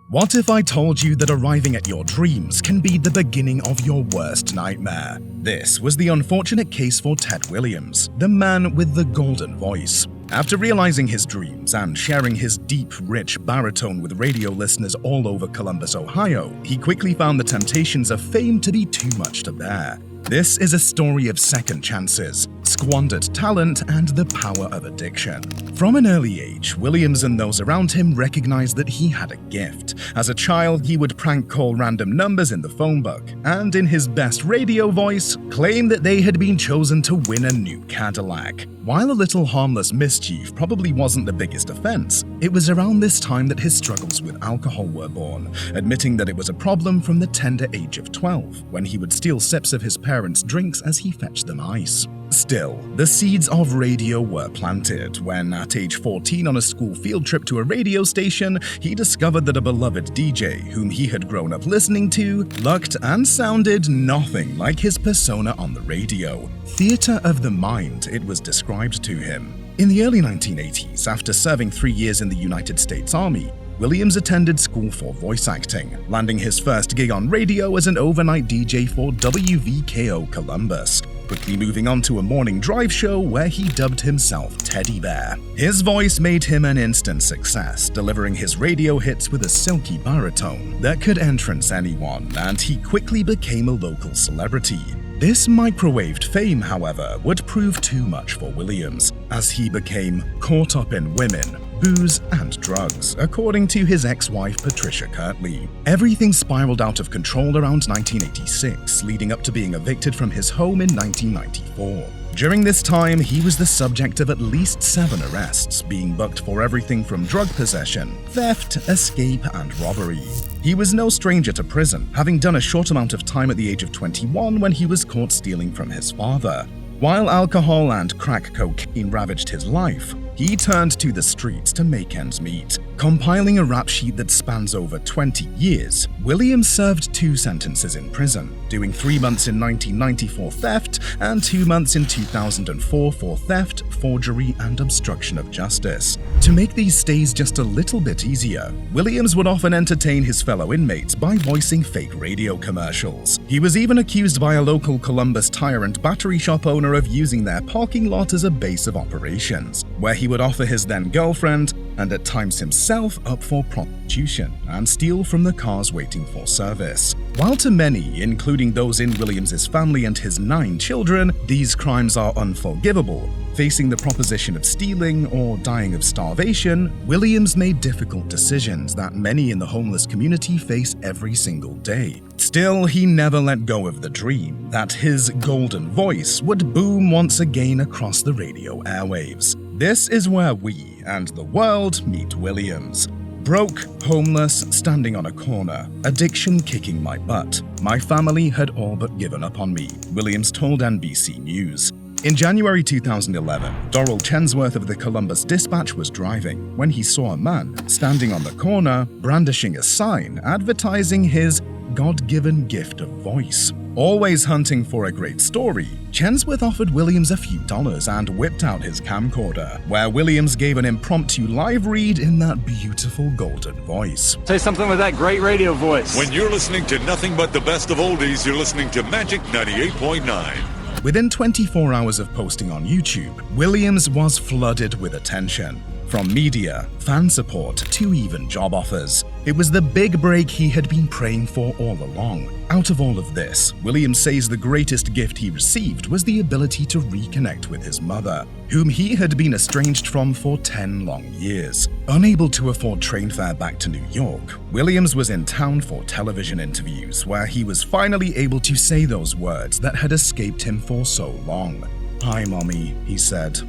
What if I told you that arriving at your dreams can be the beginning of your worst nightmare? This was the unfortunate case for Ted Williams, the man with the golden voice. After realizing his dreams and sharing his deep, rich baritone with radio listeners all over Columbus, Ohio, he quickly found the temptations of fame to be too much to bear. This is a story of second chances, squandered talent, and the power of addiction. From an early age, Williams and those around him recognized that he had a gift. As a child, he would prank call random numbers in the phone book, and in his best radio voice, claim that they had been chosen to win a new Cadillac. While a little harmless mischief probably wasn't the biggest offense, it was around this time that his struggles with alcohol were born, admitting that it was a problem from the tender age of 12, when he would steal sips of his parents' drinks as he fetched them ice. Still, the seeds of radio were planted when, at age 14 on a school field trip to a radio station, he discovered that a beloved DJ, whom he had grown up listening to, looked and sounded nothing like his persona on the radio. Theater of the mind, it was described to him. In the early 1980s, after serving 3 years in the United States Army, Williams attended school for voice acting, landing his first gig on radio as an overnight DJ for WVKO Columbus, quickly moving on to a morning drive show where he dubbed himself Teddy Bear. His voice made him an instant success, delivering his radio hits with a silky baritone that could entrance anyone, and he quickly became a local celebrity. This microwaved fame, however, would prove too much for Williams, as he became caught up in women, booze, and drugs, according to his ex-wife Patricia Kirtley. Everything spiraled out of control around 1986, leading up to being evicted from his home in 1994. During this time, he was the subject of at least 7 arrests, being booked for everything from drug possession, theft, escape, and robbery. He was no stranger to prison, having done a short amount of time at the age of 21 when he was caught stealing from his father. While alcohol and crack cocaine ravaged his life, he turned to the streets to make ends meet. Compiling a rap sheet that spans over 20 years, Williams served 2 sentences in prison, doing 3 months in 1990 for theft and 2 months in 2004 for theft, forgery, and obstruction of justice. To make these stays just a little bit easier, Williams would often entertain his fellow inmates by voicing fake radio commercials. He was even accused by a local Columbus tire and battery shop owner of using their parking lot as a base of operations, where he would offer his then-girlfriend, and at times himself, up for prostitution and steal from the cars waiting for service. While to many, including those in Williams's family and his 9 children, these crimes are unforgivable, facing the proposition of stealing or dying of starvation, Williams made difficult decisions that many in the homeless community face every single day. Still, he never let go of the dream that his golden voice would boom once again across the radio airwaves. This is where we and the world meet Williams. Broke, homeless, standing on a corner, addiction kicking my butt. My family had all but given up on me, Williams told NBC News. In January 2011, Doral Chensworth of the Columbus Dispatch was driving when he saw a man standing on the corner, brandishing a sign advertising his God-given gift of voice. Always hunting for a great story, Chensworth offered Williams a few dollars and whipped out his camcorder, where Williams gave an impromptu live read in that beautiful golden voice. Say something with that great radio voice. When you're listening to nothing but the best of oldies, you're listening to Magic 98.9. Within 24 hours of posting on YouTube, Williams was flooded with attention. From media, fan support, to even job offers. It was the big break he had been praying for all along. Out of all of this, Williams says the greatest gift he received was the ability to reconnect with his mother, whom he had been estranged from for 10 long years. Unable to afford train fare back to New York, Williams was in town for television interviews where he was finally able to say those words that had escaped him for so long. "Hi, Mommy," he said.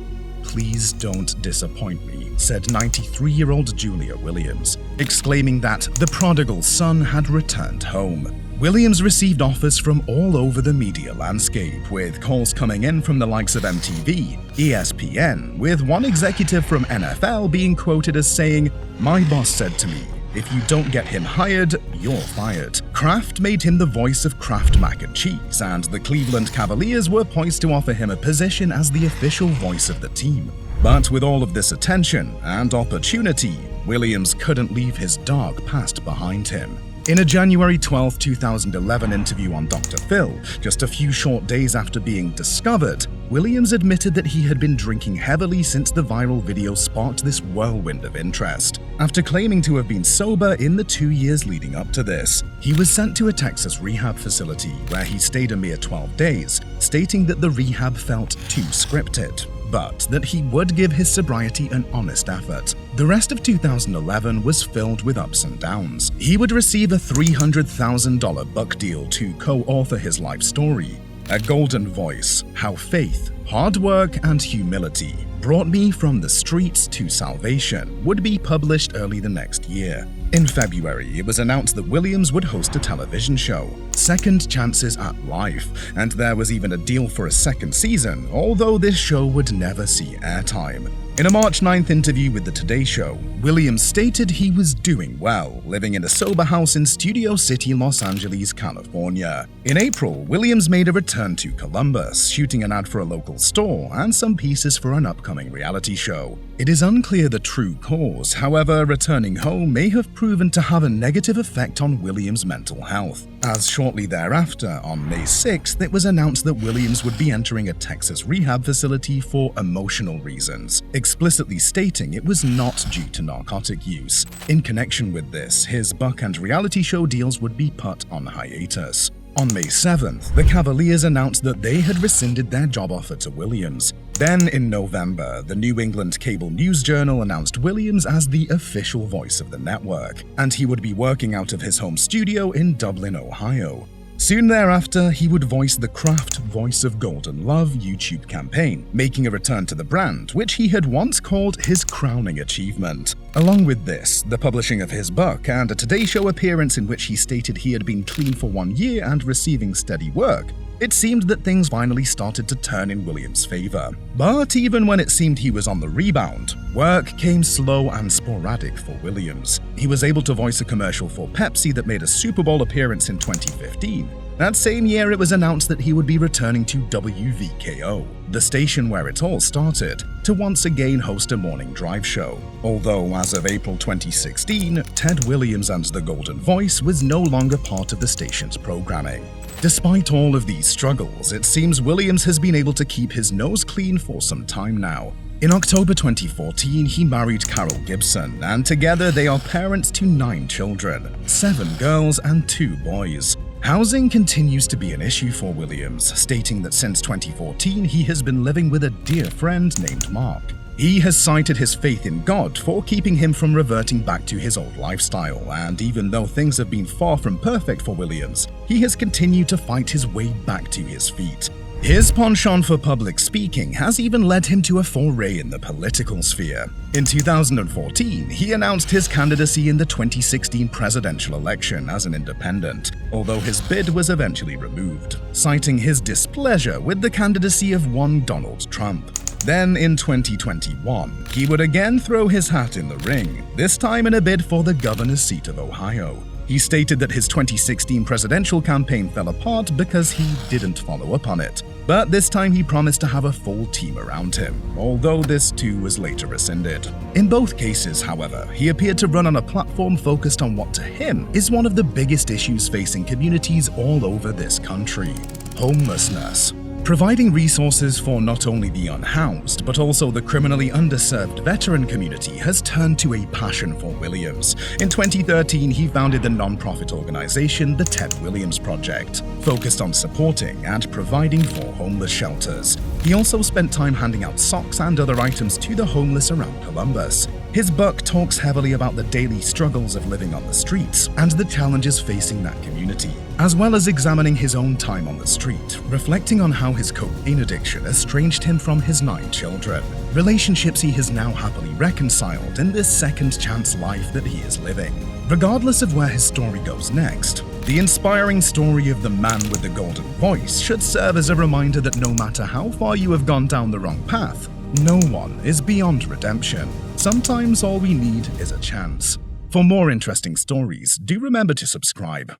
"Please don't disappoint me," said 93-year-old Julia Williams, exclaiming that the prodigal son had returned home. Williams received offers from all over the media landscape, with calls coming in from the likes of MTV, ESPN, with one executive from NFL being quoted as saying, "My boss said to me, if you don't get him hired, you're fired." Kraft made him the voice of Kraft Mac and Cheese, and the Cleveland Cavaliers were poised to offer him a position as the official voice of the team. But with all of this attention and opportunity, Williams couldn't leave his dark past behind him. In a January 12, 2011 interview on Dr. Phil, just a few short days after being discovered, Williams admitted that he had been drinking heavily since the viral video sparked this whirlwind of interest. After claiming to have been sober in the 2 years leading up to this, he was sent to a Texas rehab facility where he stayed a mere 12 days, stating that the rehab felt too scripted, but that he would give his sobriety an honest effort. The rest of 2011 was filled with ups and downs. He would receive a $300,000 book deal to co-author his life story. A Golden Voice: How Faith, Hard Work, and Humility Brought Me from the Streets to Salvation would be published early the next year. In February, it was announced that Williams would host a television show, Second Chances at Life, and there was even a deal for a second season, although this show would never see airtime. In a March 9th interview with The Today Show, Williams stated he was doing well, living in a sober house in Studio City, Los Angeles, California. In April, Williams made a return to Columbus, shooting an ad for a local store and some pieces for an upcoming reality show. It is unclear the true cause, however, returning home may have proven to have a negative effect on Williams' mental health, as shortly thereafter, on May 6th, it was announced that Williams would be entering a Texas rehab facility for emotional reasons, explicitly stating it was not due to narcotic use. In connection with this, his book and reality show deals would be put on hiatus. On May 7th, the Cavaliers announced that they had rescinded their job offer to Williams. Then, in November, the New England Cable News Journal announced Williams as the official voice of the network, and he would be working out of his home studio in Dublin, Ohio. Soon thereafter, he would voice the Kraft Voice of Golden Love YouTube campaign, making a return to the brand, which he had once called his crowning achievement. Along with this, the publishing of his book and a Today Show appearance in which he stated he had been clean for 1 year and receiving steady work, it seemed that things finally started to turn in Williams' favor. But even when it seemed he was on the rebound, work came slow and sporadic for Williams. He was able to voice a commercial for Pepsi that made a Super Bowl appearance in 2015. That same year, it was announced that he would be returning to WVKO, the station where it all started, to once again host a morning drive show. Although, as of April 2016, Ted Williams and the Golden Voice was no longer part of the station's programming. Despite all of these struggles, it seems Williams has been able to keep his nose clean for some time now. In October 2014, he married Carol Gibson, and together they are parents to 9 children, 7 girls and 2 boys. Housing continues to be an issue for Williams, stating that since 2014 he has been living with a dear friend named Mark. He has cited his faith in God for keeping him from reverting back to his old lifestyle, and even though things have been far from perfect for Williams, he has continued to fight his way back to his feet. His penchant for public speaking has even led him to a foray in the political sphere. In 2014, he announced his candidacy in the 2016 presidential election as an independent, although his bid was eventually removed, citing his displeasure with the candidacy of one Donald Trump. Then, in 2021, he would again throw his hat in the ring, this time in a bid for the governor's seat of Ohio. He stated that his 2016 presidential campaign fell apart because he didn't follow up on it. But this time he promised to have a full team around him, although this too was later rescinded. In both cases, however, he appeared to run on a platform focused on what to him is one of the biggest issues facing communities all over this country: homelessness. Providing resources for not only the unhoused, but also the criminally underserved veteran community has turned to a passion for Williams. In 2013, he founded the non-profit organization, the Ted Williams Project, focused on supporting and providing for homeless shelters. He also spent time handing out socks and other items to the homeless around Columbus. His book talks heavily about the daily struggles of living on the streets and the challenges facing that community, as well as examining his own time on the street, reflecting on how his cocaine addiction estranged him from his 9 children, relationships he has now happily reconciled in this second chance life that he is living. Regardless of where his story goes next, the inspiring story of the man with the golden voice should serve as a reminder that no matter how far you have gone down the wrong path, no one is beyond redemption. Sometimes all we need is a chance. For more interesting stories, do remember to subscribe.